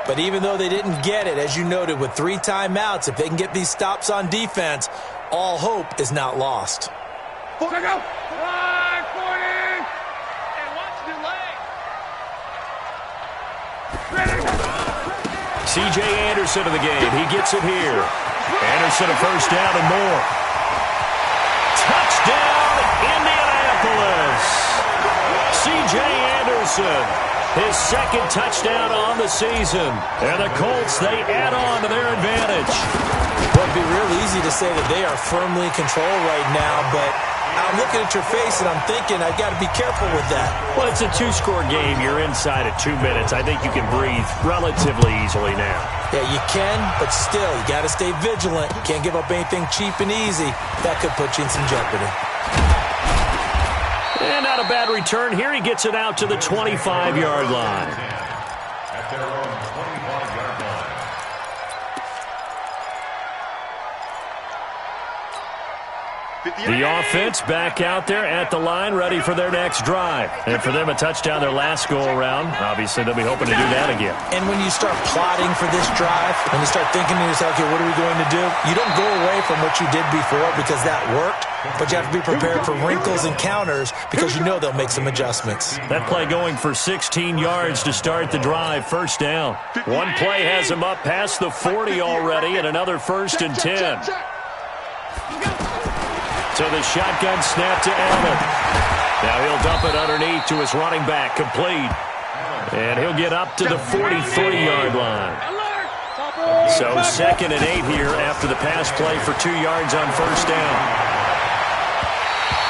But even though they didn't get it, as you noted, with 3 timeouts, if they can get these stops on defense, all hope is not lost.
Go! 40! And watch the leg.
C.J. Anderson of the game. He gets it here. Anderson a first down and more. Touchdown, Indianapolis. C.J. Anderson, his second touchdown on the season. And the Colts, they add on to their advantage.
Well, it'd be real easy to say that they are firmly in control right now, but I'm looking at your face and I'm thinking I've got to be careful with that.
Well, it's a two-score game. You're inside at 2 minutes. I think you can breathe relatively easily now.
Yeah, you can, but still, you got to stay vigilant. Can't give up anything cheap and easy. That could put you in some jeopardy.
And not a bad return here. He gets it out to the 25-yard line.
At their own 25-yard line.
The offense back out there at the line, ready for their next drive. And for them, a touchdown their last go-around. Obviously, they'll be hoping to do that again.
And when you start plotting for this drive, when you start thinking to yourself, okay, what are we going to do? You don't go away from what you did before because that worked, but you have to be prepared for wrinkles and counters because you know they'll make some adjustments.
That play going for 16 yards to start the drive, first down. One play has him up past the 40 already, and another 1st and 10. So the shotgun snap to Allen. Now he'll dump it underneath to his running back, complete. And he'll get up to the 43-yard line. So 2nd and 8 here after the pass play for 2 yards on first down.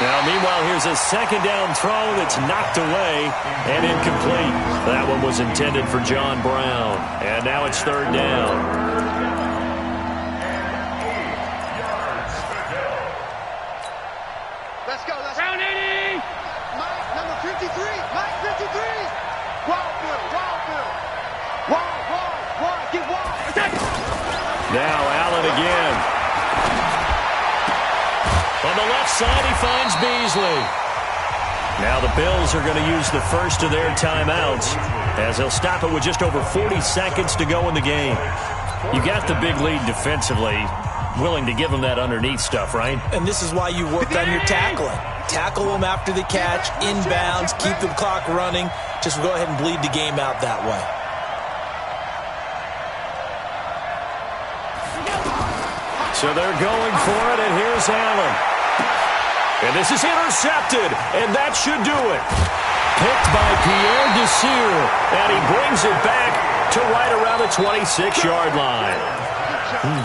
Now, meanwhile, here's a second down throw that's knocked away and incomplete. That one was intended for John Brown. And now it's 3rd down.
Round 80. Mike, number 53. Mike, 53. Wild Bill. Wild. Get wild.
Now Allen again. On the left side, he finds Beasley. Now the Bills are going to use the first of their timeouts as they'll stop it with just over 40 seconds to go in the game. You got the big lead defensively. Willing to give them that underneath stuff, right?
And this is why you work on your tackling. Tackle them after the catch, inbounds, keep the clock running. Just go ahead and bleed the game out that way.
So they're going for it, and here's Allen. And this is intercepted, and that should do it. Picked by Pierre Desir, and he brings it back to right around the 26-yard line.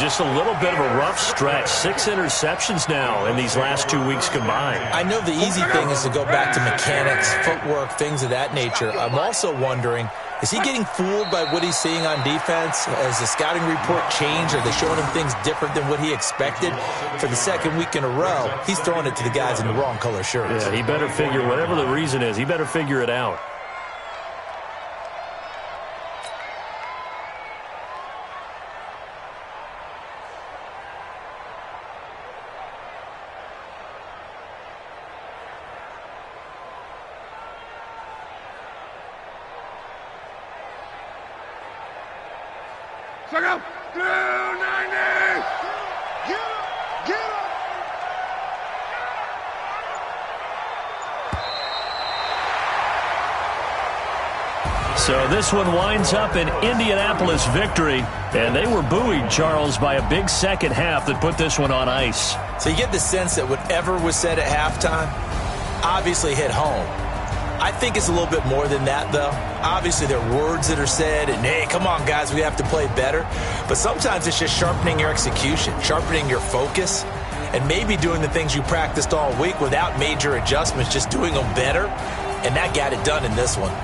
Just a little bit of a rough stretch. 6 interceptions now in these last 2 weeks combined.
I know the easy thing is to go back to mechanics, footwork, things of that nature. I'm also wondering, is he getting fooled by what he's seeing on defense? Has the scouting report changed? Are they showing him things different than what he expected? For the 2nd week in a row, he's throwing it to the guys in the wrong color shirts.
Yeah, he better figure, whatever the reason is, he better figure it out.
Check out. 290. Get him.
So this one winds up an Indianapolis victory, and they were buoyed, Charles, by a big second half that put this one on ice.
So you get the sense that whatever was said at halftime obviously hit home. I think it's a little bit more than that, though. Obviously, there are words that are said, and, hey, come on, guys, we have to play better. But sometimes it's just sharpening your execution, sharpening your focus, and maybe doing the things you practiced all week without major adjustments, just doing them better. And that got it done in this one.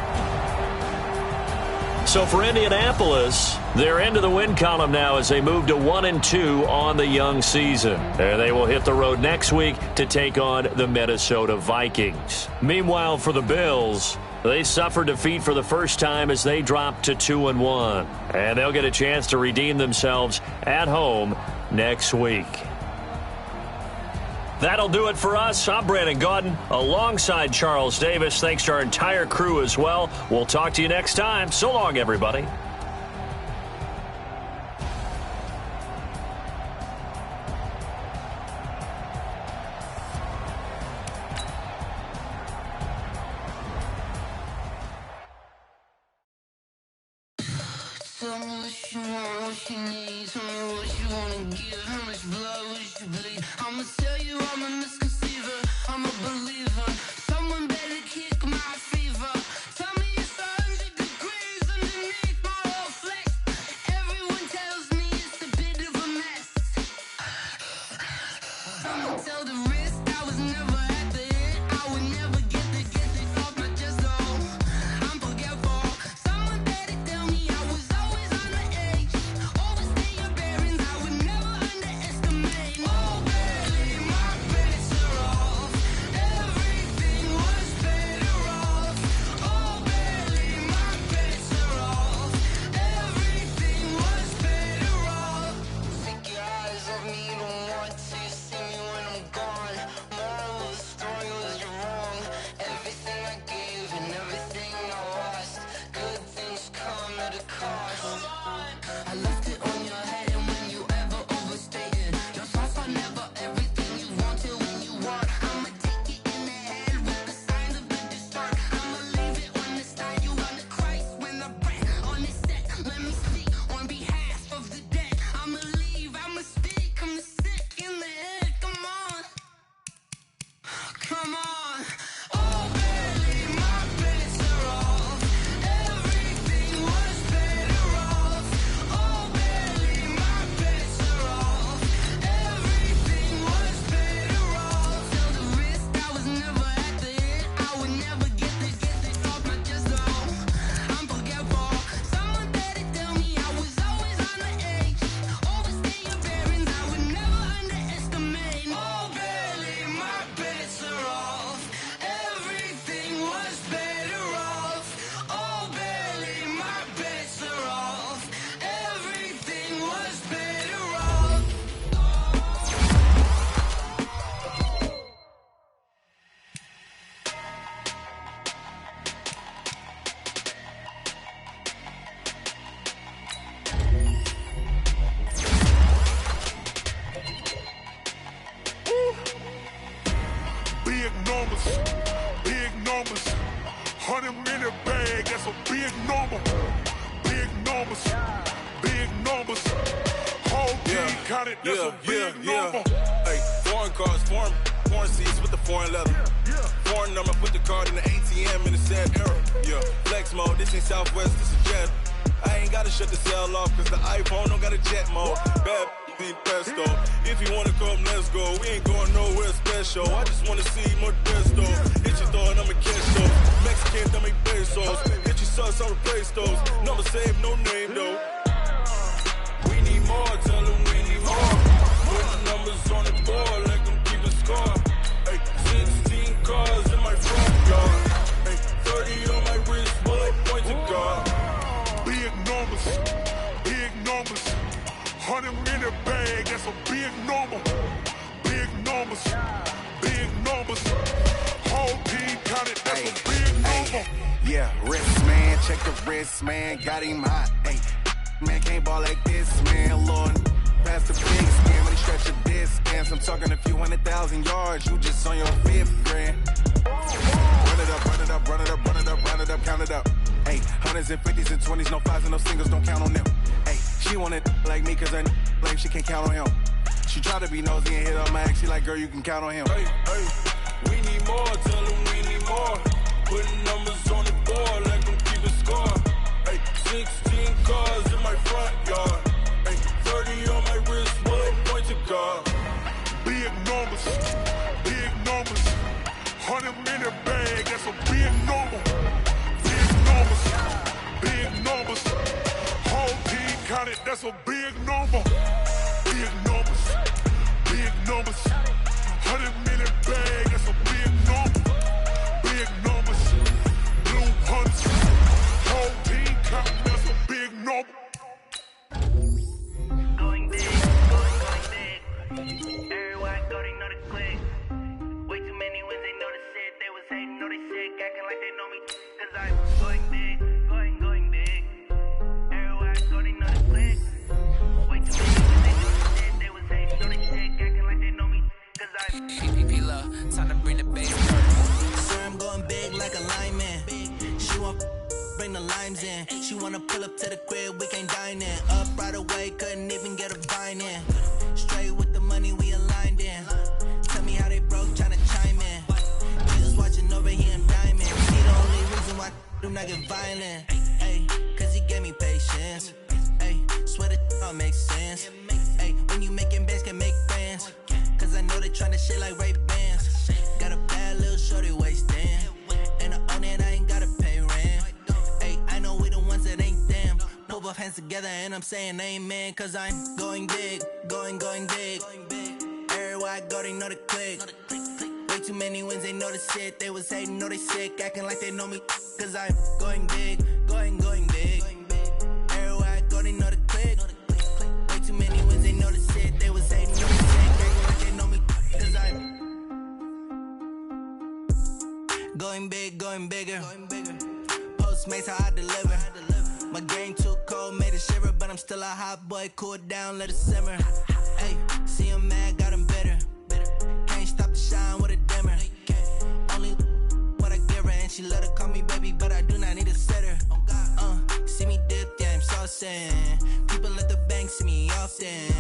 So for Indianapolis, they're into the win column now as they move to 1-2 on the young season. And they will hit the road next week to take on the Minnesota Vikings. Meanwhile, for the Bills, they suffered defeat for the first time as they dropped to 2-1. And they'll get a chance to redeem themselves at home next week. That'll do it for us. I'm Brandon Gaudin alongside Charles Davis. Thanks to our entire crew as well. We'll talk to you next time. So long, everybody.
Tell me what you want, what you need, tell me what you wanna give? How much blood would you bleed? I'ma tell you I'm a misconceiver, I'm a believer. Someone better kick my fever. Tell me it's 100 degrees underneath my whole flesh. Everyone tells me it's a bit of a mess. I'ma tell the wrist I was never at the hit. I would never get it off my chest though. I'm forgetful. Someone better tell me I was always on the edge. Overstay your bearings, I would never underestimate. Oh baby, my bets are off. Everything was better off. Oh baby, my bets are off. Everything was better off. Take your eyes off me, you don't want to see me when I'm gone. Moral of the story was you're wrong. Everything I gave and everything I lost. Good things come at a cost. I left it on your head, and when you ever overstated, your thoughts are never everything you wanted when you want. I'ma take it in the head with the signs of the distort. I'ma leave it on the side. You on the Christ when the breath on the set. Let me speak on behalf of the dead. I'ma leave, I'ma speak. I'm sick in the head. Come on, come on. Oh baby, my bets are off. Everything was better off. Oh baby, my bets are off. Everything was better off. Tell the wrist I was never at the hit. I would never get it off my chest though. I'm forgetful. Someone better tell me I was always on the edge. Overstay your bearings, I would never underestimate. Oh baby, my bets are off. Everything was better off. Oh baby, my bets are off. Everything was better off.
Big numbers, big numbers. 100-minute bag, that's a big number. Big numbers, big numbers. Whole team counted, that's a big number.
Hey, foreign cars, foreign seats with the foreign leather. Foreign number, put the card in the ATM in the sad era. Yeah, flex mode, this ain't Southwest, this is jet. I ain't gotta shut the cell off, cause the iPhone don't got a jet mode. Bad need pesto. If you wanna come, let's go. We ain't going nowhere special. I just wanna see more desto. Hit your thought, I'ma catch those. Mexican, I make pesos. Hit your sus, I'll replace those. Number saved, no name though. We need more, tell them we need more. Put the numbers on the board, let them keep the score. Hey, 16 cars in my front yard. Hey, 30 on my wrist, bullet point to God.
Big numbers, big numbers. 100-minute bag, that's a big number. Big numbers, big numbers. Whole team counted, that's a big number.
Yeah, wrist man, check the wrist man, got him hot. Hey, man can't ball like this, man. Lord, past the big skin when he stretch a distance. I'm talking a few 100,000 yards, you just on your 5th grand. Run it up, run it up, run it up, run it up, run it up, count it up. Hey, hundreds and 50s and 20s, no 5s and no singles, don't count on them. Hey, she wanted like me cause her lame, she can't count on him. She tried to be nosy and hit up my ex, she like, girl, you can count on him.
Hey, we need more, tell them we need more. Putting numbers on the board, let them keep the score. Hey, 16 cars in my front yard. Hey, 30 on my wrist, bullet point to God.
Big numbers, big numbers. 100-minute bag, that's a big number. Big numbers, big numbers. Whole team counted, that's a big number. Big numbers, big numbers. 100-minute bag, that's a big number. Big numbers, blue hunts. Whole team counted, that's a big number.
Going big, going big. Everyone go, they know the click. Way too many wins, they know the shit. They was hating, know they sick, acting like they know me. Cause I'm going big, going big. Everyone go, they know the click. Way too many wins, they know the shit. They was hating, know they sick, acting like they know me. Cause I'm
PPP love, time to bring the bass.
So I'm going big like a lineman. She want bring the limes in. She want wanna pull up to the crib, we can't dine in. Up right away, couldn't even get a vine in. Straight with the money, we aligned in. Tell me how they broke, tryna chime in. Jesus watching over here in diamond. He the only reason why do not get violent. Ay, cause he gave me patience. Ay, swear that all makes sense. Ay, when you making bands, can make friends. Cause I know they tryna shit like Ray-Bans. Got a bad little shorty wasting. And I own it, I ain't gotta pay rent. Ay, I know we the ones that ain't them. Put both hands together and I'm saying amen. Cause I'm going big, going big. Everywhere I go, they know the click. Way too many wins, they know the shit. They was hating, know they sick, acting like they know me. Cause I'm going big, going big. Everywhere I go, they know the click. Way too many wins, they know the shit. They was hating, know they sick, acting like they know me. Cause I'm going big, going bigger. Postmates how I deliver. My game too cold, made it shiver, but I'm still a hot boy. Cool down, let it simmer. Hey, see him mad, got him bitter. Can't stop the shine with a dimmer. Only what I give her, and she let her call me baby, but I do not need a sitter. See me dip, yeah, I'm saucing. People at the bank see me often.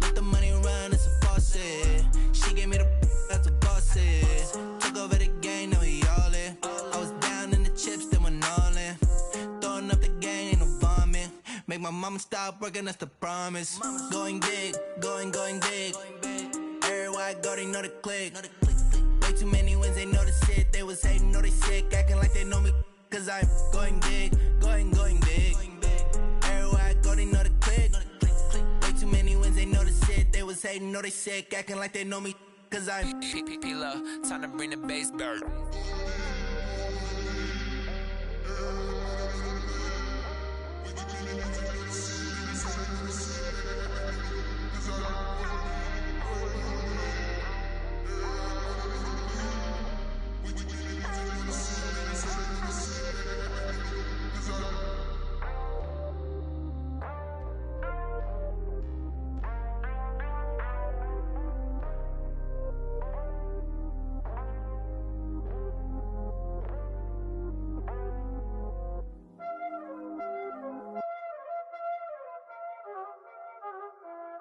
Let the money run, it's a faucet. She gave me the that's a boss is. Took over the game, now we all in. I was down in the chips, then went all in. Throwing up the game, ain't no bombing. Make my mama stop working, that's the promise. Going big, going big. Everywhere I go, they know the click. Way too many wins, they know the shit. They was hating, know they sick, acting like they know me. Cause I'm going big, going big. Everywhere I go, they know the click. Way too many wins, they know the shit. They was hating, know they sick, acting like they know me. Cause I'm
P-P-P-Love, time to bring the bass back.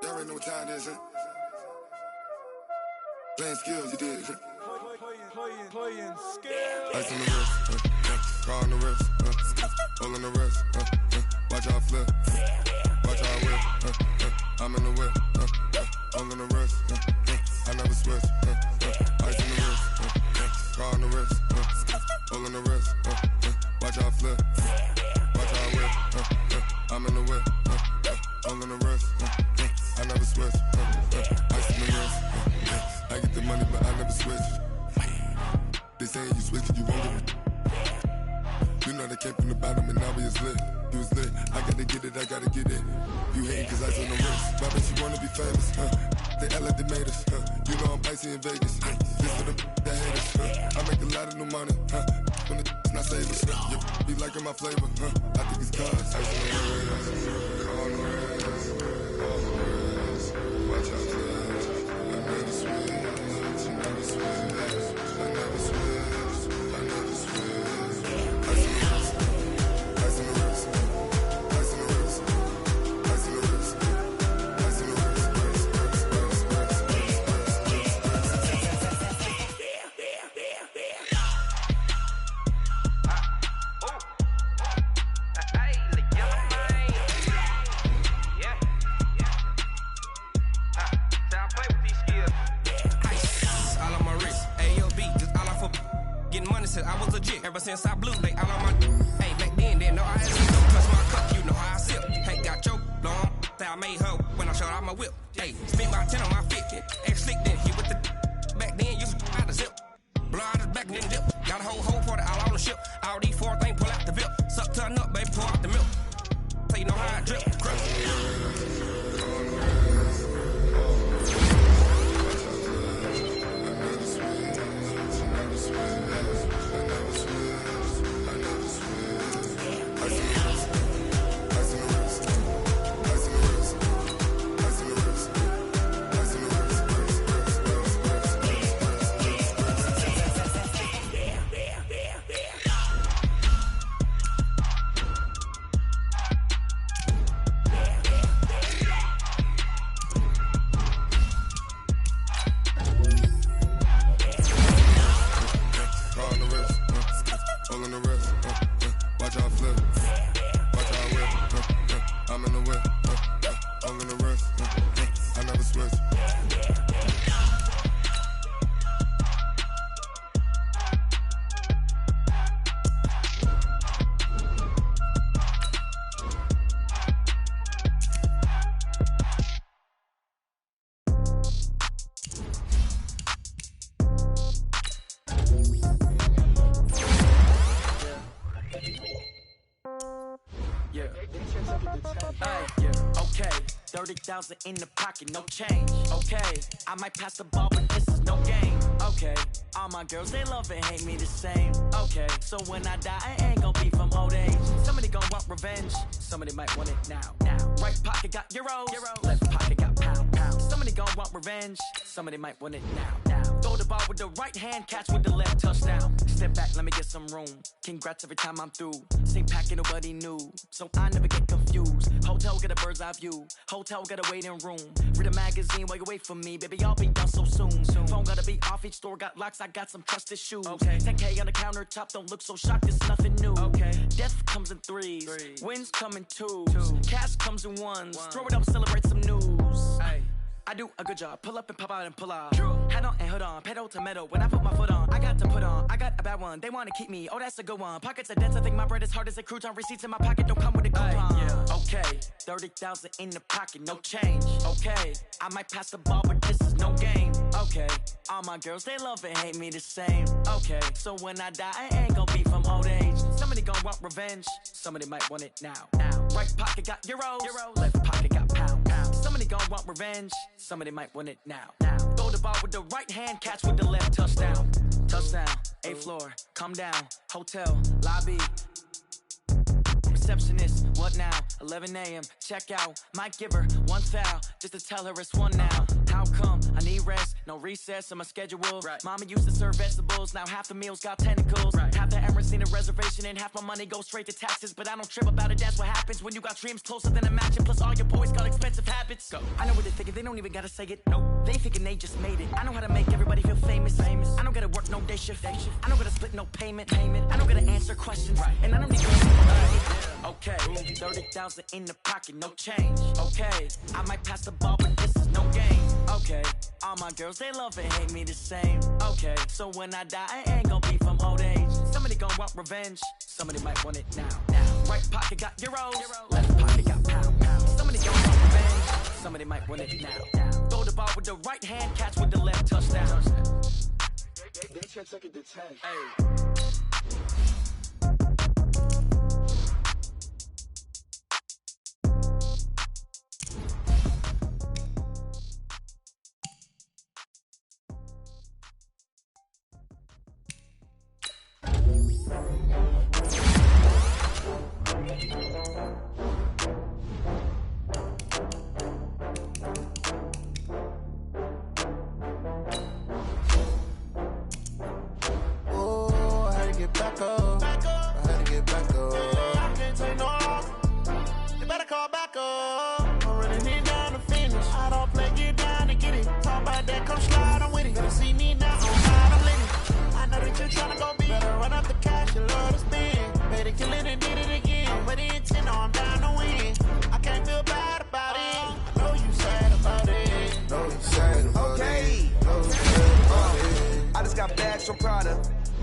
Y'all already know what time it is, huh? Playing skills, you did, huh?
Playing skills.
Ice on the wrist, car on the wrist, hole in the wrist, watch how I flip, watch how I whip, I'm in the whip, hole in the wrist, I never switch, ice on the wrist, car on the wrist, hole in the wrist, watch how I flip, watch how I whip, I'm in the whip, hole in the wrist, I never switch, ice on the wrist, I get the money but I never switch. They saying you switch, you won't get it. You know they came from the bottom and now we is lit. You was lit, I gotta get it, I gotta get it. You hating cause I on the wrist. My bitch, you wanna be famous, They act like they made us, You know I'm icy in Vegas, This for the that hate us, I make a lot of new money, When the not save us, You be liking my flavor, I think it's cause ice on the wrist, on the wrist, on the wrist. Watch out, please. I never switch, I never switch. I never switch, I never switch. Ice on the wrist, ice on the wrist, ice on the wrist, ice on the wrist, ice on the wrist,
I was legit ever since I blew they all on my hey back then didn't know I had zip. Don't touch my cup, you know how I sip. Hey, got your long that I made her when I showed out my whip. Hey, spent about 10 on my 50. Ex slick then hit with the back then used to out the zip. Blow out his back then dip. Got a whole party all on the ship. All these four things pull out the vip. Suck turn up, baby, pour out the milk. So you know how I drip.
Okay, 30,000 in the pocket, no change. Okay, I might pass the ball, but this is no game. Okay, all my girls, they love and hate me the same. Okay, so when I die, I ain't gon' be from old age. Somebody gon' want revenge, somebody might want it now. Right pocket got euros, left pocket got pound. Somebody gon' want revenge, somebody might want it now. Throw the ball with the right hand, catch with the left, touchdown. Step back, let me get some room. Congrats every time I'm through. Same packet, nobody knew, so I never get confused. Hotel get a bird's eye view, hotel got a waiting room. Read a magazine while you wait for me, baby, I'll be done so soon. Phone gotta be off, each store got locks, I got some trusted shoes. 10K on the countertop, don't look so shocked, it's nothing new. Death comes in threes, wins come in twos, cash comes in ones. Throw it up, celebrate some news. I do a good job, pull up and pop out and pull out. Head on and hood on, pedal to metal. When I put my foot on, I got to put on. I got a bad one, they wanna keep me, oh that's a good one. Pockets are dense, I think my bread is hard as a crouton. Receipts in my pocket don't come with a coupon. Okay, 30,000 in the pocket, no change. Okay, I might pass the ball, but this is no game. Okay, all my girls, they love and hate me the same. Okay, so when I die, I ain't gon' be from old age. Somebody gon' want revenge, somebody might want it now. Right pocket got euros, left pocket got pound. Somebody gon' want revenge, somebody might want it now. Throw the ball with the right hand, catch with the left, touchdown. Touchdown, 8th floor, come down, hotel, lobby. Receptionist, what now? 11 a.m., check out. Might give her one foul, just to tell her it's one now. How come? I need rest, no recess in my schedule. Mama used to serve vegetables, now half the meals got tentacles. Half the Emirates need a reservation and half my money goes straight to taxes. But I don't trip about it, that's what happens when you got dreams closer than a match. Plus all your boys got expensive habits. I know what they're thinking, they don't even gotta say it. Nope, they thinking they just made it. I know how to make everybody feel famous. I don't gotta work no day shift. I don't gotta split no payment. I don't gotta answer questions, and I don't need Okay, 30,000 in the pocket, no change. Okay, I might pass the ball, but this is no game. Okay, all my girls, they love and hate me the same. Okay, so when I die, I ain't gon' be from old age. Somebody gon' want revenge, somebody might want it now. Right pocket got euros, left pocket got pound. Somebody gon' want revenge, somebody might want it now. Throw the ball with the right hand, catch with the left, touchdown. They took it to 10.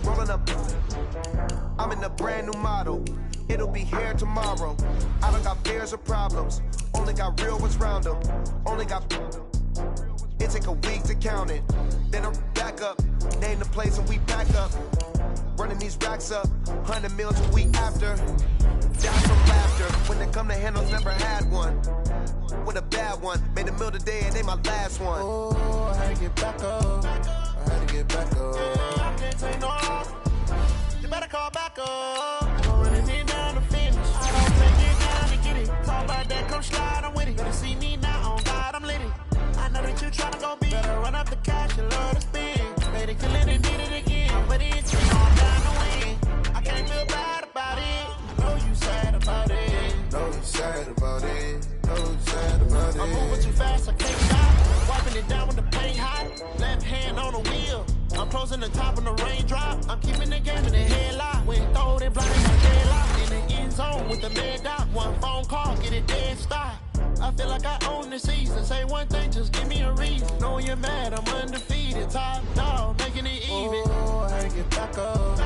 Rolling up, I'm in a brand new model. It'll be here tomorrow. I don't got fears or problems. Only got real ones round them. Only got. It take a week to count it. Then I'm back up. Name the place and we pack up. Running these racks up. 100 meals a week after. Down from laughter. When they come to handles, never had one. With a bad one. Made a meal today and they my last one.
Oh, I had to get back up. I had to get back up. I can't take no off. You better call back up. I'm running it down the finish. I don't play it down to get it. Talk about that, come slide, I'm with it. Better see me now, on God, I'm lit it. I know that you tryna go big. Better run up the cash, you love to spin. Made it, kill it, and did it again. But it's on down to win. I can't feel bad about it. I know you sad about it.
Know you sad about it. Know you sad about it.
I'm moving too fast, I can't stop. Wiping it down with the paint hot. Left hand on the wheel. I'm closing the top on the raindrop. I'm keeping the game in the headlock. When throw it blind, my deadlock. In the end zone with the mad dot. One phone call, get it dead stop. I feel like I own the season. Say one thing, just give me a reason. Know you're mad, I'm undefeated. Top dog, making it even.
Oh, I had to get back up. I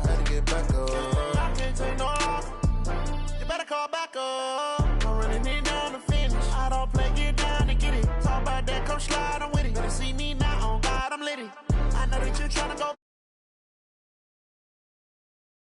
had to get back up.
I can't take no off. You better call back up. I'm running it down to finish. I don't play, get down to get it. Talk about that, come slide, I'm with it. Better see me now, on God, I'm lit it. I know that you tryna go